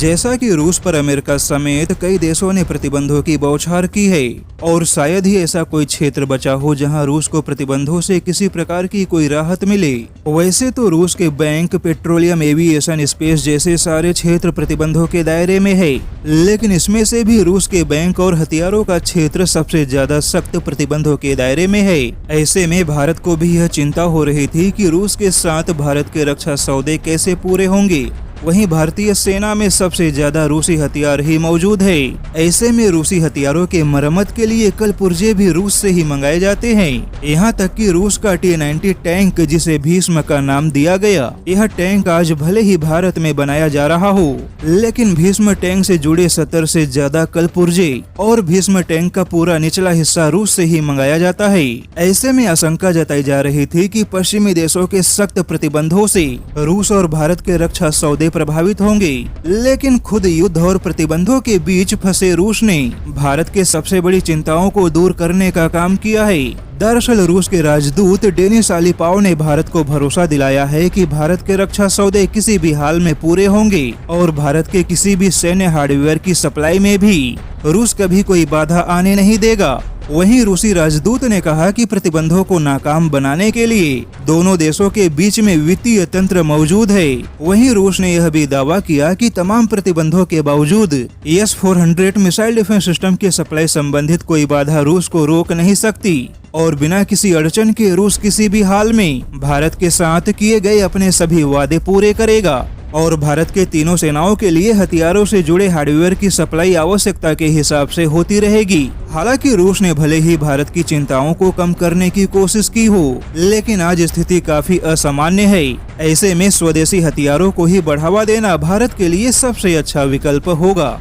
जैसा कि रूस पर अमेरिका समेत कई देशों ने प्रतिबंधों की बौछार की है और शायद ही ऐसा कोई क्षेत्र बचा हो जहां रूस को प्रतिबंधों से किसी प्रकार की कोई राहत मिले। वैसे तो रूस के बैंक, पेट्रोलियम, एविएशन, स्पेस जैसे सारे क्षेत्र प्रतिबंधों के दायरे में है, लेकिन इसमें से भी रूस के बैंक और हथियारों का क्षेत्र सबसे ज्यादा सख्त प्रतिबंधों के दायरे में है। ऐसे में भारत को भी यह चिंता हो रही थी कि रूस के साथ भारत के रक्षा सौदे कैसे पूरे होंगे। वहीं भारतीय सेना में सबसे ज्यादा रूसी हथियार ही मौजूद है। ऐसे में रूसी हथियारों के मरम्मत के लिए कल पुर्जे भी रूस से ही मंगाए जाते हैं। यहाँ तक कि रूस का T-90 टैंक, जिसे भीष्म का नाम दिया गया, यह टैंक आज भले ही भारत में बनाया जा रहा हो, लेकिन भीष्म टैंक से जुड़े 70 से ज्यादा कल पुर्जे और भीष्म टैंक का पूरा निचला हिस्सा रूस से ही मंगाया जाता है। ऐसे में आशंका जताई जा रही थी कि पश्चिमी देशों के सख्त प्रतिबंधों से रूस और भारत के रक्षा सौदे प्रभावित होंगे, लेकिन खुद युद्ध और प्रतिबंधों के बीच फंसे रूस ने भारत के सबसे बड़ी चिंताओं को दूर करने का काम किया है। दरअसल रूस के राजदूत डेनिस आलिपाव ने भारत को भरोसा दिलाया है कि भारत के रक्षा सौदे किसी भी हाल में पूरे होंगे और भारत के किसी भी सैन्य हार्डवेयर की सप्लाई में भी रूस कभी कोई बाधा आने नहीं देगा। वहीं रूसी राजदूत ने कहा कि प्रतिबंधों को नाकाम बनाने के लिए दोनों देशों के बीच में वित्तीय तंत्र मौजूद है। वहीं रूस ने यह भी दावा किया कि तमाम प्रतिबंधों के बावजूद S-400 मिसाइल डिफेंस सिस्टम के सप्लाई संबंधित कोई बाधा रूस को रोक नहीं सकती और बिना किसी अड़चन के रूस किसी भी हाल में भारत के साथ किए गए अपने सभी वादे पूरे करेगा और भारत के तीनों सेनाओं के लिए हथियारों से जुड़े हार्डवेयर की सप्लाई आवश्यकता के हिसाब से होती रहेगी। हालांकि रूस ने भले ही भारत की चिंताओं को कम करने की कोशिश की हो, लेकिन आज स्थिति काफी असामान्य है। ऐसे में स्वदेशी हथियारों को ही बढ़ावा देना भारत के लिए सबसे अच्छा विकल्प होगा।